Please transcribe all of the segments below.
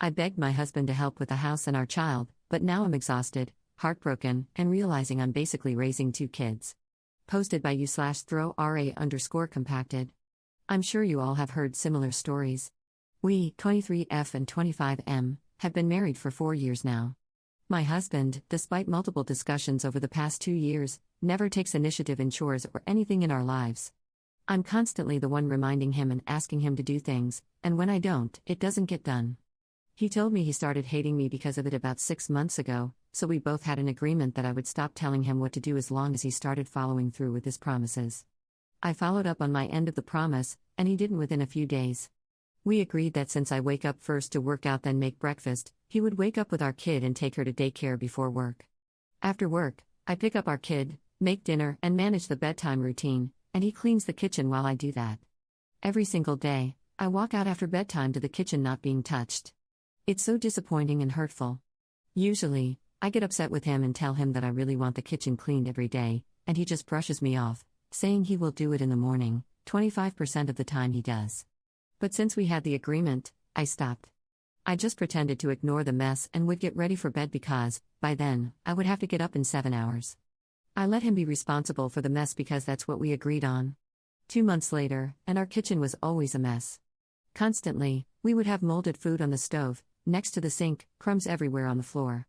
I begged my husband to help with the house and our child, but now I'm exhausted, heartbroken, and realizing I'm basically raising two kids. Posted by u/throw_ra_compacted. I'm sure you all have heard similar stories. We, 23F and 25M, have been married for 4 years now. My husband, despite multiple discussions over the past 2 years, never takes initiative in chores or anything in our lives. I'm constantly the one reminding him and asking him to do things, and when I don't, it doesn't get done. He told me he started hating me because of it about 6 months ago, so we both had an agreement that I would stop telling him what to do as long as he started following through with his promises. I followed up on my end of the promise, and he didn't within a few days. We agreed that since I wake up first to work out then make breakfast, he would wake up with our kid and take her to daycare before work. After work, I pick up our kid, make dinner, and manage the bedtime routine, and he cleans the kitchen while I do that. Every single day, I walk out after bedtime to the kitchen not being touched. It's so disappointing and hurtful. Usually, I get upset with him and tell him that I really want the kitchen cleaned every day, and he just brushes me off, saying he will do it in the morning. 25% of the time he does. But since we had the agreement, I stopped. I just pretended to ignore the mess and would get ready for bed because, by then, I would have to get up in 7 hours. I let him be responsible for the mess because that's what we agreed on. 2 months later, and our kitchen was always a mess. Constantly, we would have molded food on the stove, next to the sink, crumbs everywhere on the floor.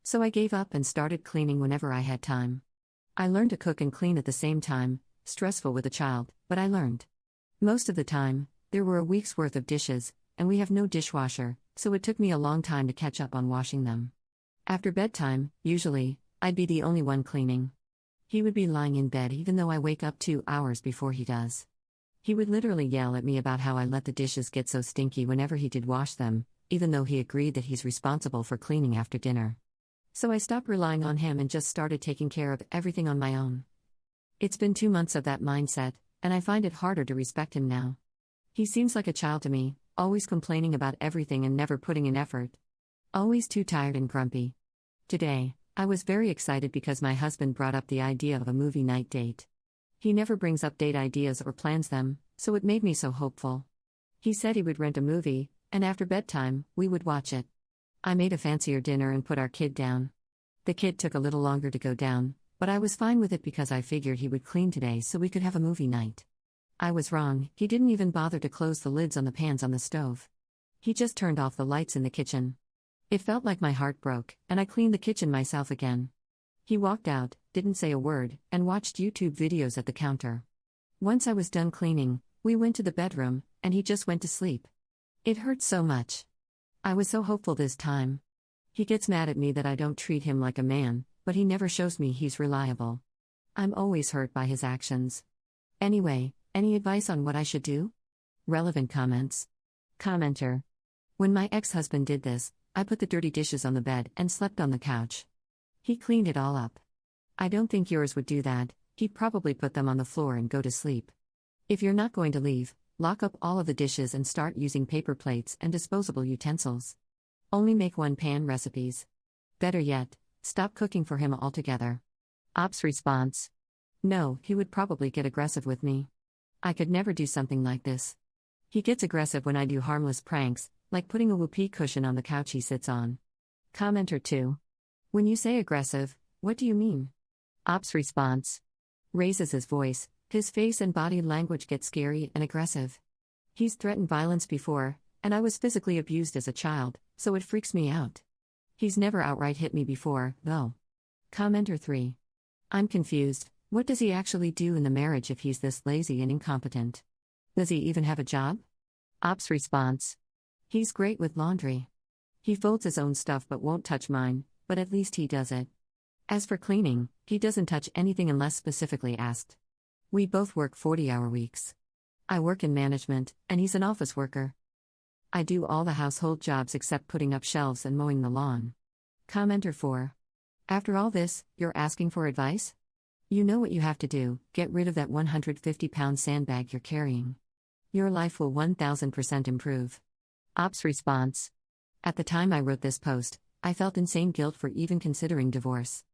So I gave up and started cleaning whenever I had time. I learned to cook and clean at the same time, stressful with a child, but I learned. Most of the time, there were a week's worth of dishes, and we have no dishwasher, so it took me a long time to catch up on washing them. After bedtime, usually, I'd be the only one cleaning. He would be lying in bed even though I wake up 2 hours before he does. He would literally yell at me about how I let the dishes get so stinky whenever he did wash them, even though he agreed that he's responsible for cleaning after dinner. So I stopped relying on him and just started taking care of everything on my own. It's been 2 months of that mindset, and I find it harder to respect him now. He seems like a child to me, always complaining about everything and never putting in effort. Always too tired and grumpy. Today, I was very excited because my husband brought up the idea of a movie night date. He never brings up date ideas or plans them, so it made me so hopeful. He said he would rent a movie, and after bedtime, we would watch it. I made a fancier dinner and put our kid down. The kid took a little longer to go down, but I was fine with it because I figured he would clean today so we could have a movie night. I was wrong, he didn't even bother to close the lids on the pans on the stove. He just turned off the lights in the kitchen. It felt like my heart broke, and I cleaned the kitchen myself again. He walked out, didn't say a word, and watched YouTube videos at the counter. Once I was done cleaning, we went to the bedroom, and he just went to sleep. It hurt so much. I was so hopeful this time. He gets mad at me that I don't treat him like a man, but he never shows me he's reliable. I'm always hurt by his actions. Anyway, any advice on what I should do? Relevant comments. Commenter. When my ex-husband did this, I put the dirty dishes on the bed and slept on the couch. He cleaned it all up. I don't think yours would do that, he'd probably put them on the floor and go to sleep. If you're not going to leave, lock up all of the dishes and start using paper plates and disposable utensils. Only make one-pan recipes. Better yet, stop cooking for him altogether. Ops response. No, he would probably get aggressive with me. I could never do something like this. He gets aggressive when I do harmless pranks, like putting a whoopee cushion on the couch he sits on. Commenter 2. When you say aggressive, what do you mean? Ops response. Raises his voice, his face and body language get scary and aggressive. He's threatened violence before, and I was physically abused as a child, so it freaks me out. He's never outright hit me before, though. Commenter 3. I'm confused, what does he actually do in the marriage if he's this lazy and incompetent? Does he even have a job? Ops response. He's great with laundry. He folds his own stuff but won't touch mine, but at least he does it. As for cleaning, he doesn't touch anything unless specifically asked. We both work 40-hour weeks. I work in management, and he's an office worker. I do all the household jobs except putting up shelves and mowing the lawn. Commenter 4. After all this, you're asking for advice? You know what you have to do, get rid of that 150-pound sandbag you're carrying. Your life will 1000% improve. Ops response. At the time I wrote this post, I felt insane guilt for even considering divorce.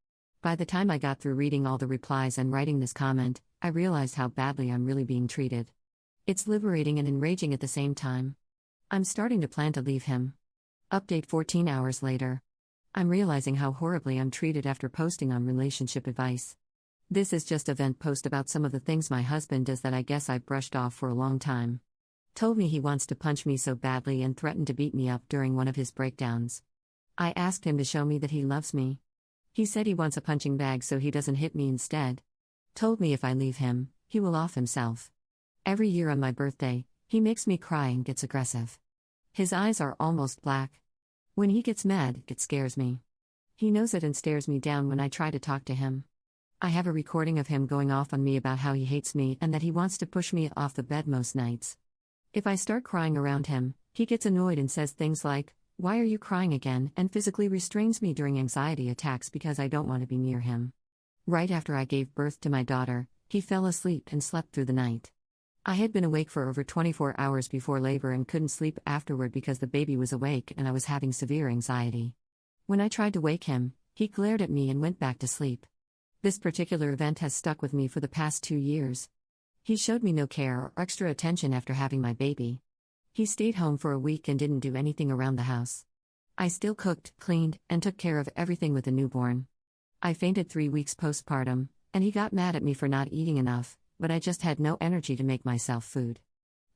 By the time I got through reading all the replies and writing this comment, I realized how badly I'm really being treated. It's liberating and enraging at the same time. I'm starting to plan to leave him. Update 14 hours later. I'm realizing how horribly I'm treated after posting on relationship advice. This is just a vent post about some of the things my husband does that I guess I've brushed off for a long time. Told me he wants to punch me so badly and threatened to beat me up during one of his breakdowns. I asked him to show me that he loves me. He said he wants a punching bag so he doesn't hit me instead. Told me if I leave him, he will off himself. Every year on my birthday, he makes me cry and gets aggressive. His eyes are almost black. When he gets mad, it scares me. He knows it and stares me down when I try to talk to him. I have a recording of him going off on me about how he hates me and that he wants to push me off the bed most nights. If I start crying around him, he gets annoyed and says things like, "Why are you crying again?" and physically restrains me during anxiety attacks because I don't want to be near him. Right after I gave birth to my daughter, he fell asleep and slept through the night. I had been awake for over 24 hours before labor and couldn't sleep afterward because the baby was awake and I was having severe anxiety. When I tried to wake him, he glared at me and went back to sleep. This particular event has stuck with me for the past 2 years. He showed me no care or extra attention after having my baby. He stayed home for a week and didn't do anything around the house. I still cooked, cleaned, and took care of everything with the newborn. I fainted 3 weeks postpartum, and he got mad at me for not eating enough, but I just had no energy to make myself food.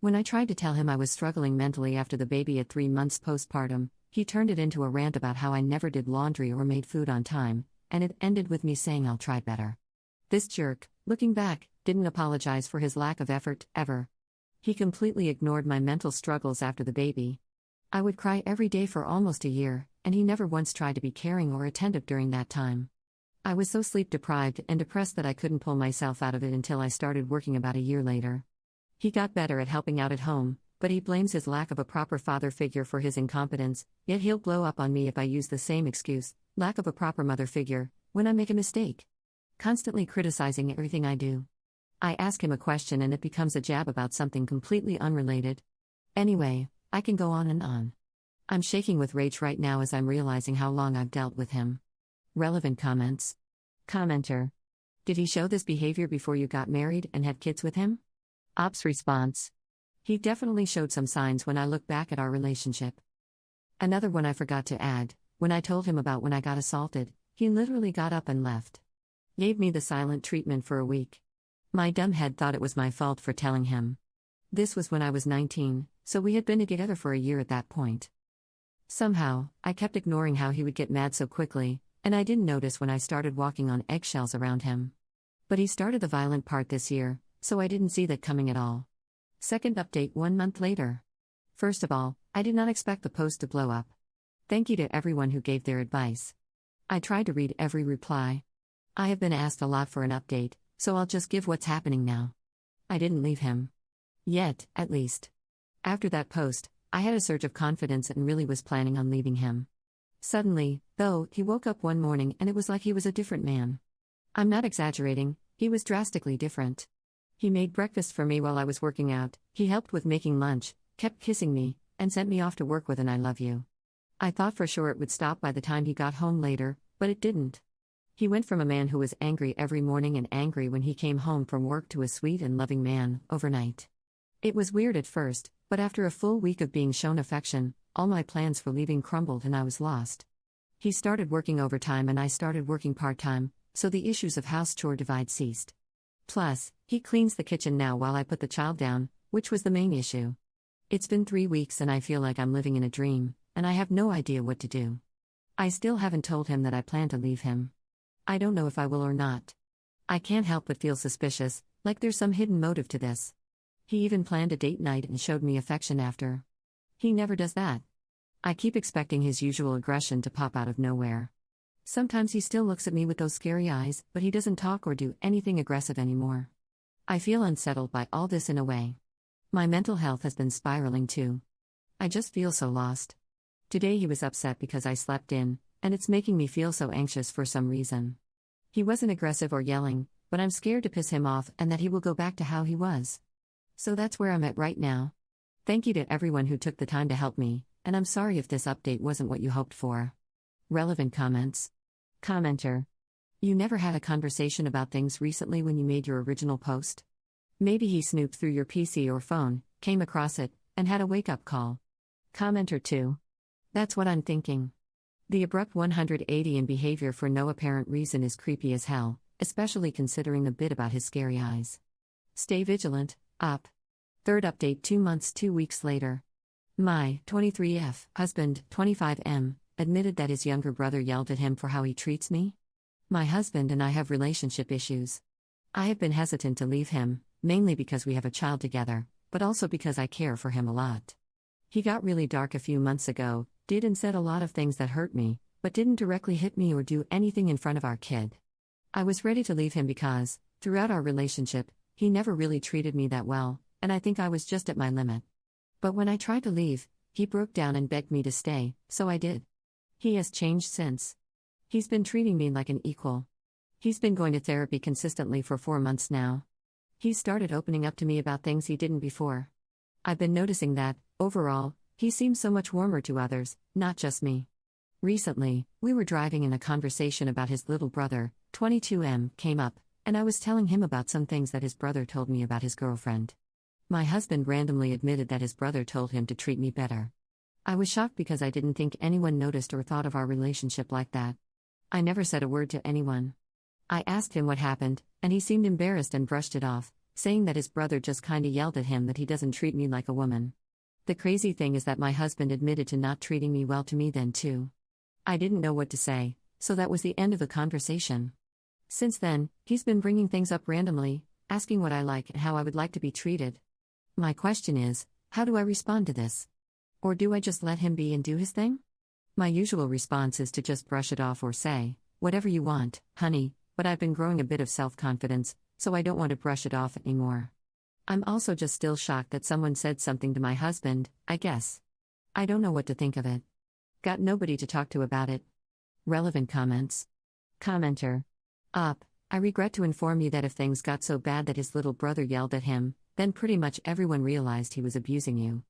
When I tried to tell him I was struggling mentally after the baby at 3 months postpartum, he turned it into a rant about how I never did laundry or made food on time, and it ended with me saying I'll try better. This jerk, looking back, didn't apologize for his lack of effort, ever. He completely ignored my mental struggles after the baby. I would cry every day for almost a year, and he never once tried to be caring or attentive during that time. I was so sleep deprived and depressed that I couldn't pull myself out of it until I started working about a year later. He got better at helping out at home, but he blames his lack of a proper father figure for his incompetence, yet he'll blow up on me if I use the same excuse, lack of a proper mother figure, when I make a mistake. Constantly criticizing everything I do. I ask him a question and it becomes a jab about something completely unrelated. Anyway, I can go on and on. I'm shaking with rage right now as I'm realizing how long I've dealt with him. Relevant comments. Commenter. Did he show this behavior before you got married and had kids with him? Ops response. He definitely showed some signs when I look back at our relationship. Another one I forgot to add, when I told him about when I got assaulted, he literally got up and left. Gave me the silent treatment for a week. My dumb head thought it was my fault for telling him. This was when I was 19, so we had been together for a year at that point. Somehow, I kept ignoring how he would get mad so quickly, and I didn't notice when I started walking on eggshells around him. But he started the violent part this year, so I didn't see that coming at all. Second update 1 month later. First of all, I did not expect the post to blow up. Thank you to everyone who gave their advice. I tried to read every reply. I have been asked a lot for an update, so I'll just give what's happening now. I didn't leave him. Yet, at least. After that post, I had a surge of confidence and really was planning on leaving him. Suddenly, though, he woke up one morning and it was like he was a different man. I'm not exaggerating, he was drastically different. He made breakfast for me while I was working out, he helped with making lunch, kept kissing me, and sent me off to work with an "I love you." I thought for sure it would stop by the time he got home later, but it didn't. He went from a man who was angry every morning and angry when he came home from work to a sweet and loving man, overnight. It was weird at first, but after a full week of being shown affection, all my plans for leaving crumbled and I was lost. He started working overtime and I started working part-time, so the issues of house chore divide ceased. Plus, he cleans the kitchen now while I put the child down, which was the main issue. It's been 3 weeks and I feel like I'm living in a dream, and I have no idea what to do. I still haven't told him that I plan to leave him. I don't know if I will or not. I can't help but feel suspicious, like there's some hidden motive to this. He even planned a date night and showed me affection after. He never does that. I keep expecting his usual aggression to pop out of nowhere. Sometimes he still looks at me with those scary eyes, but he doesn't talk or do anything aggressive anymore. I feel unsettled by all this in a way. My mental health has been spiraling too. I just feel so lost. Today he was upset because I slept in, and it's making me feel so anxious for some reason. He wasn't aggressive or yelling, but I'm scared to piss him off and that he will go back to how he was. So that's where I'm at right now. Thank you to everyone who took the time to help me, and I'm sorry if this update wasn't what you hoped for. Relevant comments. Commenter. You never had a conversation about things recently when you made your original post? Maybe he snooped through your PC or phone, came across it, and had a wake-up call. Commenter 2. That's what I'm thinking. The abrupt 180 in behavior for no apparent reason is creepy as hell, especially considering the bit about his scary eyes. Stay vigilant, up. Third update 2 months 2 weeks later. My 23F husband, 25M, admitted that his younger brother yelled at him for how he treats me. My husband and I have relationship issues. I have been hesitant to leave him, mainly because we have a child together, but also because I care for him a lot. He got really dark a few months ago, did and said a lot of things that hurt me, but didn't directly hit me or do anything in front of our kid. I was ready to leave him because, throughout our relationship, he never really treated me that well, and I think I was just at my limit. But when I tried to leave, he broke down and begged me to stay, so I did. He has changed since. He's been treating me like an equal. He's been going to therapy consistently for 4 months now. He's started opening up to me about things he didn't before. I've been noticing that, overall, he seems so much warmer to others, not just me. Recently, we were driving and a conversation about his little brother, 22M, came up, and I was telling him about some things that his brother told me about his girlfriend. My husband randomly admitted that his brother told him to treat me better. I was shocked because I didn't think anyone noticed or thought of our relationship like that. I never said a word to anyone. I asked him what happened, and he seemed embarrassed and brushed it off, saying that his brother just kinda yelled at him that he doesn't treat me like a woman. The crazy thing is that my husband admitted to not treating me well to me then too. I didn't know what to say, so that was the end of the conversation. Since then, he's been bringing things up randomly, asking what I like and how I would like to be treated. My question is, how do I respond to this? Or do I just let him be and do his thing? My usual response is to just brush it off or say, whatever you want, honey, but I've been growing a bit of self-confidence, so I don't want to brush it off anymore. I'm also just still shocked that someone said something to my husband, I guess. I don't know what to think of it. Got nobody to talk to about it. Relevant comments. Commenter. Up. I regret to inform you that if things got so bad that his little brother yelled at him, then pretty much everyone realized he was abusing you.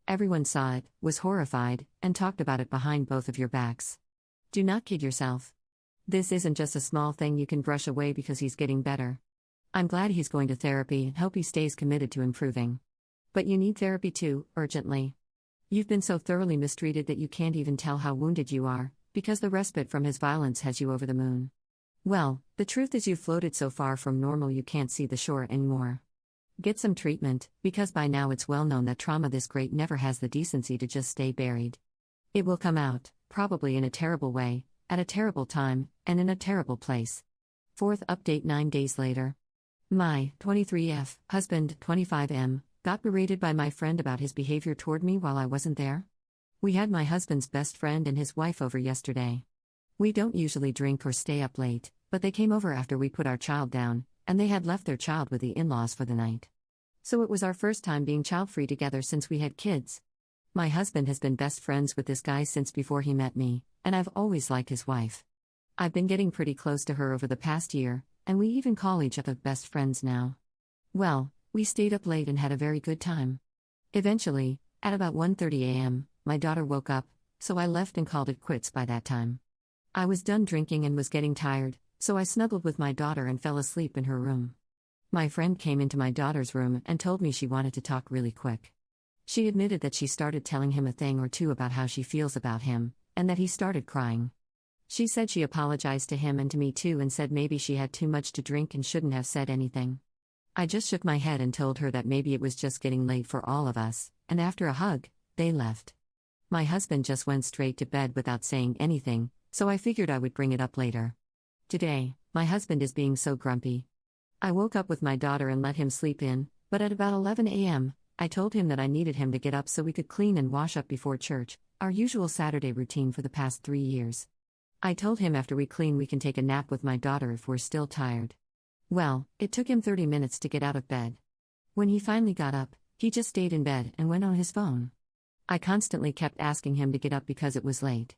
Everyone saw it, was horrified, and talked about it behind both of your backs. Do not kid yourself. This isn't just a small thing you can brush away because he's getting better. I'm glad he's going to therapy and hope he stays committed to improving. But you need therapy too, urgently. You've been so thoroughly mistreated that you can't even tell how wounded you are, because the respite from his violence has you over the moon. Well, the truth is you've floated so far from normal you can't see the shore anymore. Get some treatment, because by now it's well known that trauma this great never has the decency to just stay buried. It will come out, probably in a terrible way, at a terrible time, and in a terrible place. Fourth update 9 days later. My 23F husband, 25M, got berated by my friend about his behavior toward me while I wasn't there. We had my husband's best friend and his wife over yesterday. We don't usually drink or stay up late, but they came over after we put our child down, and they had left their child with the in-laws for the night. So it was our first time being child-free together since we had kids. My husband has been best friends with this guy since before he met me, and I've always liked his wife. I've been getting pretty close to her over the past year, and we even call each other best friends now. Well, we stayed up late and had a very good time. Eventually, at about 1:30 a.m., my daughter woke up, so I left and called it quits by that time. I was done drinking and was getting tired, so I snuggled with my daughter and fell asleep in her room. My friend came into my daughter's room and told me she wanted to talk really quick. She admitted that she started telling him a thing or two about how she feels about him, and that he started crying. She said she apologized to him and to me too and said maybe she had too much to drink and shouldn't have said anything. I just shook my head and told her that maybe it was just getting late for all of us, and after a hug, they left. My husband just went straight to bed without saying anything, so I figured I would bring it up later. Today, my husband is being so grumpy. I woke up with my daughter and let him sleep in, but at about 11 a.m., I told him that I needed him to get up so we could clean and wash up before church, our usual Saturday routine for the past 3 years. I told him after we clean we can take a nap with my daughter if we're still tired. Well, it took him 30 minutes to get out of bed. When he finally got up, he just stayed in bed and went on his phone. I constantly kept asking him to get up because it was late.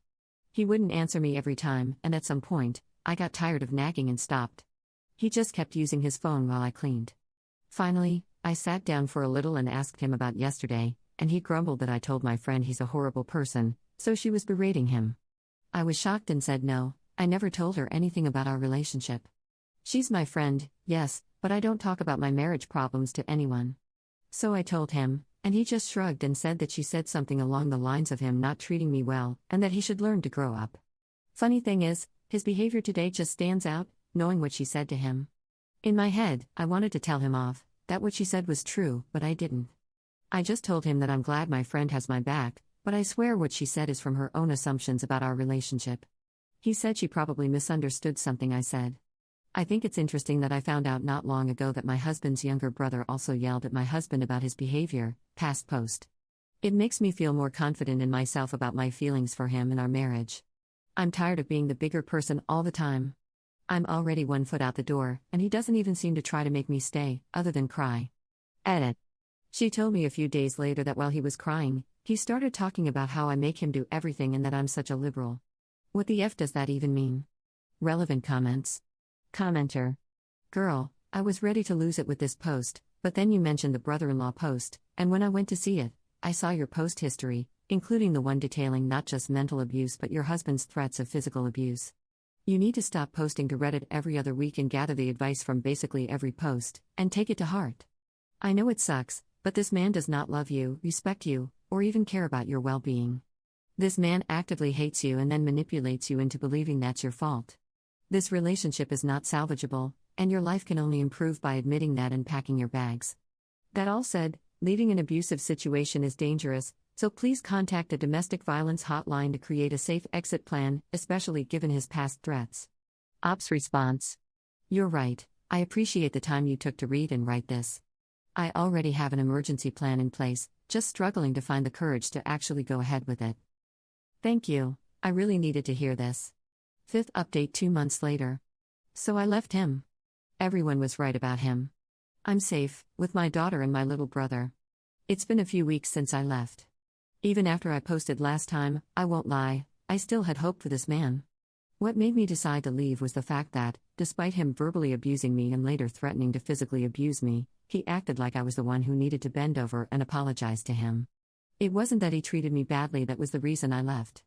He wouldn't answer me every time, and at some point, I got tired of nagging and stopped. He just kept using his phone while I cleaned. Finally, I sat down for a little and asked him about yesterday, and he grumbled that I told my friend he's a horrible person, so she was berating him. I was shocked and said no, I never told her anything about our relationship. She's my friend, yes, but I don't talk about my marriage problems to anyone. So I told him, and he just shrugged and said that she said something along the lines of him not treating me well, and that he should learn to grow up. Funny thing is, his behavior today just stands out, knowing what she said to him. In my head, I wanted to tell him off, that what she said was true, but I didn't. I just told him that I'm glad my friend has my back, but I swear what she said is from her own assumptions about our relationship. He said she probably misunderstood something I said. I think it's interesting that I found out not long ago that my husband's younger brother also yelled at my husband about his behavior, past post. It makes me feel more confident in myself about my feelings for him and our marriage. I'm tired of being the bigger person all the time. I'm already 1 foot out the door, and he doesn't even seem to try to make me stay, other than cry. Edit. She told me a few days later that while he was crying, he started talking about how I make him do everything and that I'm such a liberal. What the F does that even mean? Relevant comments. Commenter. Girl, I was ready to lose it with this post, but then you mentioned the brother-in-law post, and when I went to see it, I saw your post history, including the one detailing not just mental abuse but your husband's threats of physical abuse. You need to stop posting to Reddit every other week and gather the advice from basically every post, and take it to heart. I know it sucks, but this man does not love you, respect you, or even care about your well-being. This man actively hates you and then manipulates you into believing that's your fault. This relationship is not salvageable, and your life can only improve by admitting that and packing your bags. That all said, leaving an abusive situation is dangerous, so please contact a domestic violence hotline to create a safe exit plan, especially given his past threats. Ops response. You're right, I appreciate the time you took to read and write this. I already have an emergency plan in place, just struggling to find the courage to actually go ahead with it. Thank you, I really needed to hear this. 5th update 2 months later. So I left him. Everyone was right about him. I'm safe, with my daughter and my little brother. It's been a few weeks since I left. Even after I posted last time, I won't lie, I still had hope for this man. What made me decide to leave was the fact that, despite him verbally abusing me and later threatening to physically abuse me, he acted like I was the one who needed to bend over and apologize to him. It wasn't that he treated me badly that was the reason I left.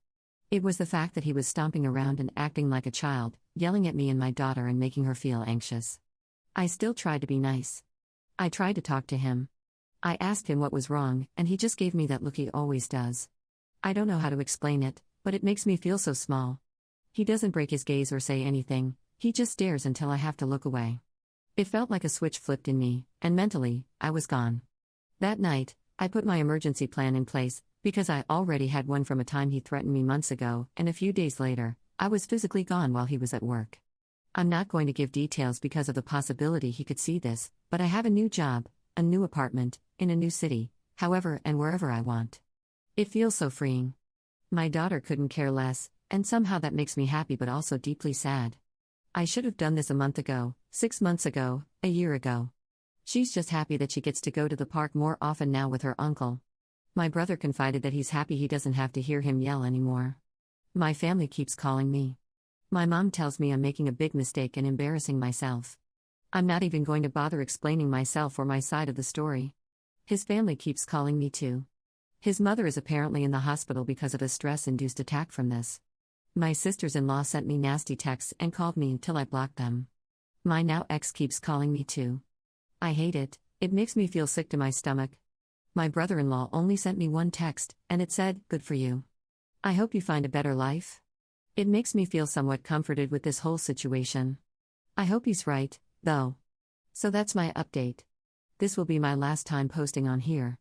It was the fact that he was stomping around and acting like a child, yelling at me and my daughter and making her feel anxious. I still tried to be nice. I tried to talk to him. I asked him what was wrong, and he just gave me that look he always does. I don't know how to explain it, but it makes me feel so small. He doesn't break his gaze or say anything, he just stares until I have to look away. It felt like a switch flipped in me, and mentally, I was gone. That night, I put my emergency plan in place, because I already had one from a time he threatened me months ago, and a few days later, I was physically gone while he was at work. I'm not going to give details because of the possibility he could see this, but I have a new job, a new apartment, in a new city, however and wherever I want. It feels so freeing. My daughter couldn't care less, and somehow that makes me happy but also deeply sad. I should have done this a month ago, 6 months ago, a year ago. She's just happy that she gets to go to the park more often now with her uncle. My brother confided that he's happy he doesn't have to hear him yell anymore. My family keeps calling me. My mom tells me I'm making a big mistake and embarrassing myself. I'm not even going to bother explaining myself or my side of the story. His family keeps calling me too. His mother is apparently in the hospital because of a stress-induced attack from this. My sisters-in-law sent me nasty texts and called me until I blocked them. My now ex keeps calling me too. I hate it, it makes me feel sick to my stomach. My brother-in-law only sent me one text, and it said, "Good for you. I hope you find a better life." It makes me feel somewhat comforted with this whole situation. I hope he's right, though. So that's my update. This will be my last time posting on here.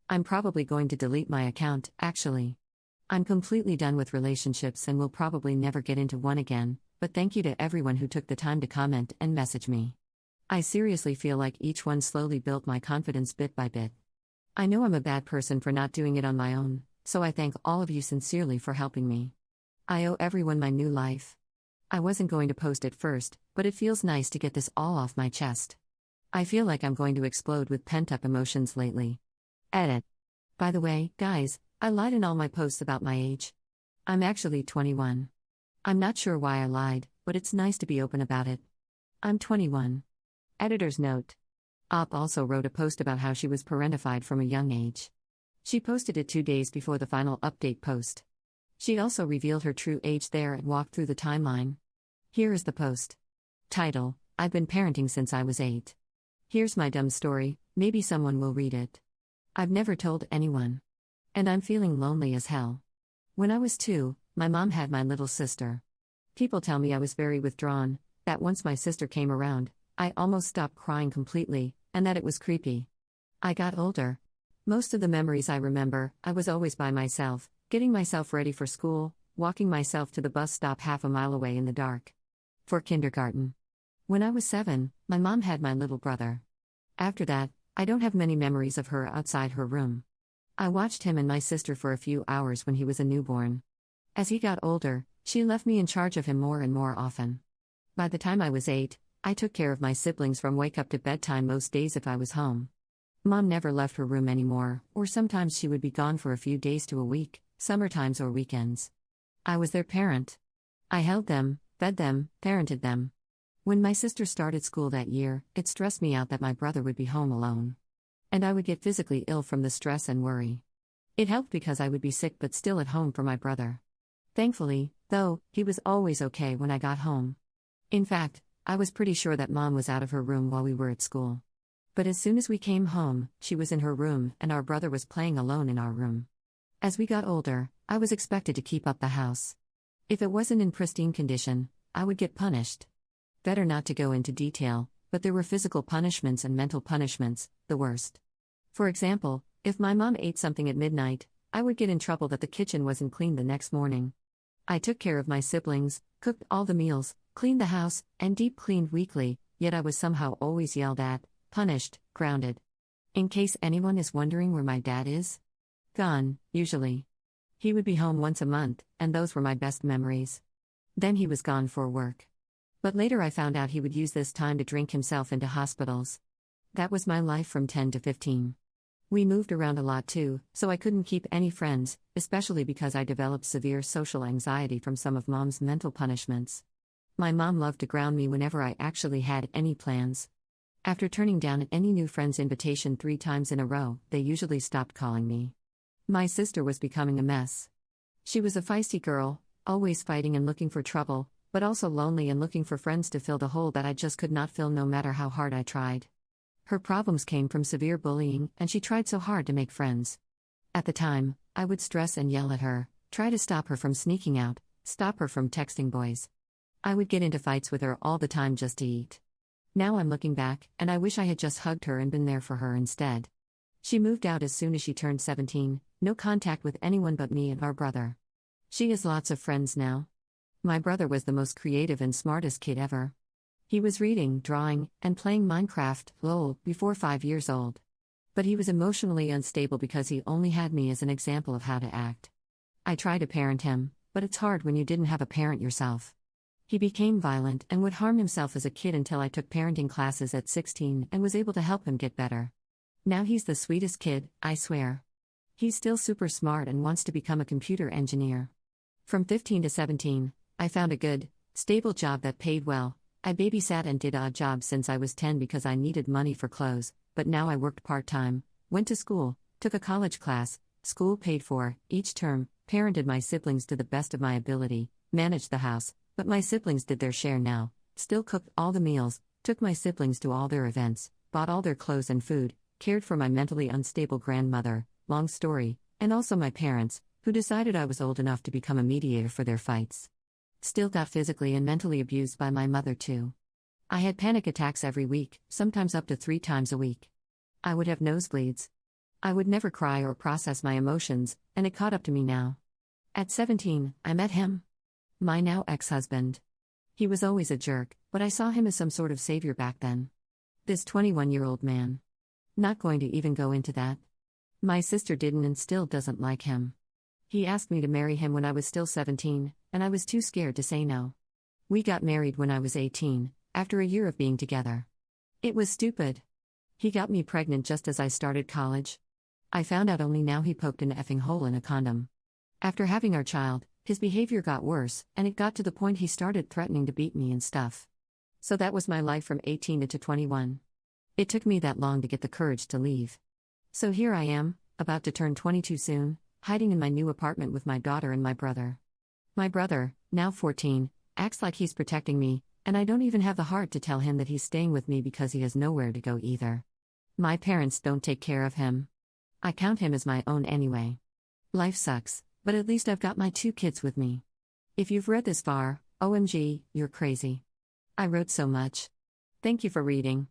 I'm probably going to delete my account, actually. I'm completely done with relationships and will probably never get into one again, but thank you to everyone who took the time to comment and message me. I seriously feel like each one slowly built my confidence bit by bit. I know I'm a bad person for not doing it on my own, so I thank all of you sincerely for helping me. I owe everyone my new life. I wasn't going to post at first, but it feels nice to get this all off my chest. I feel like I'm going to explode with pent-up emotions lately. Edit. By the way, guys, I lied in all my posts about my age. I'm actually 21. I'm not sure why I lied, but it's nice to be open about it. I'm 21. Editor's note. Op also wrote a post about how she was parentified from a young age. She posted it 2 days before the final update post. She also revealed her true age there and walked through the timeline. Here is the post. Title: I've been parenting since I was 8. Here's my dumb story, maybe someone will read it. I've never told anyone. And I'm feeling lonely as hell. When I was 2, my mom had my little sister. People tell me I was very withdrawn, that once my sister came around, I almost stopped crying completely, and that it was creepy. I got older. Most of the memories I remember, I was always by myself, getting myself ready for school, walking myself to the bus stop half a mile away in the dark. For kindergarten. When I was 7, my mom had my little brother. After that, I don't have many memories of her outside her room. I watched him and my sister for a few hours when he was a newborn. As he got older, she left me in charge of him more and more often. By the time I was 8, I took care of my siblings from wake up to bedtime most days if I was home. Mom never left her room anymore, or sometimes she would be gone for a few days to a week, summertimes or weekends. I was their parent. I held them, fed them, parented them. When my sister started school that year, it stressed me out that my brother would be home alone. And I would get physically ill from the stress and worry. It helped because I would be sick but still at home for my brother. Thankfully, though, he was always okay when I got home. In fact, I was pretty sure that Mom was out of her room while we were at school. But as soon as we came home, she was in her room and our brother was playing alone in our room. As we got older, I was expected to keep up the house. If it wasn't in pristine condition, I would get punished. Better not to go into detail, but there were physical punishments and mental punishments, the worst. For example, if my mom ate something at midnight, I would get in trouble that the kitchen wasn't clean the next morning. I took care of my siblings, cooked all the meals, cleaned the house, and deep cleaned weekly, yet I was somehow always yelled at, punished, grounded. In case anyone is wondering where my dad is? Gone, usually. He would be home once a month, and those were my best memories. Then he was gone for work. But later I found out he would use this time to drink himself into hospitals. That was my life from 10 to 15. We moved around a lot too, so I couldn't keep any friends, especially because I developed severe social anxiety from some of Mom's mental punishments. My mom loved to ground me whenever I actually had any plans. After turning down any new friend's invitation 3 times in a row, they usually stopped calling me. My sister was becoming a mess. She was a feisty girl, always fighting and looking for trouble, but also lonely and looking for friends to fill the hole that I just could not fill no matter how hard I tried. Her problems came from severe bullying, and she tried so hard to make friends. At the time, I would stress and yell at her, try to stop her from sneaking out, stop her from texting boys. I would get into fights with her all the time just to eat. Now I'm looking back, and I wish I had just hugged her and been there for her instead. She moved out as soon as she turned 17, no contact with anyone but me and our brother. She has lots of friends now. My brother was the most creative and smartest kid ever. He was reading, drawing, and playing Minecraft, lol, before 5 years old. But he was emotionally unstable because he only had me as an example of how to act. I tried to parent him, but it's hard when you didn't have a parent yourself. He became violent and would harm himself as a kid until I took parenting classes at 16 and was able to help him get better. Now he's the sweetest kid, I swear. He's still super smart and wants to become a computer engineer. From 15 to 17, I found a good, stable job that paid well. I babysat and did odd jobs since I was 10 because I needed money for clothes, but now I worked part-time, went to school, took a college class, school paid for, each term, parented my siblings to the best of my ability, managed the house, but my siblings did their share now, still cooked all the meals, took my siblings to all their events, bought all their clothes and food, cared for my mentally unstable grandmother, long story, and also my parents, who decided I was old enough to become a mediator for their fights. Still got physically and mentally abused by my mother too. I had panic attacks every week, sometimes up to 3 times a week. I would have nosebleeds. I would never cry or process my emotions, and it caught up to me now. At 17, I met him. My now ex-husband. He was always a jerk, but I saw him as some sort of savior back then. This 21-year-old man. Not going to even go into that. My sister didn't and still doesn't like him. He asked me to marry him when I was still 17, and I was too scared to say no. We got married when I was 18, after a year of being together. It was stupid. He got me pregnant just as I started college. I found out only now he poked an effing hole in a condom. After having our child, his behavior got worse, and it got to the point he started threatening to beat me and stuff. So that was my life from 18 to 21. It took me that long to get the courage to leave. So here I am, about to turn 22 soon, hiding in my new apartment with my daughter and my brother. My brother, now 14, acts like he's protecting me, and I don't even have the heart to tell him that he's staying with me because he has nowhere to go either. My parents don't take care of him. I count him as my own anyway. Life sucks, but at least I've got my 2 kids with me. If you've read this far, OMG, you're crazy. I wrote so much. Thank you for reading.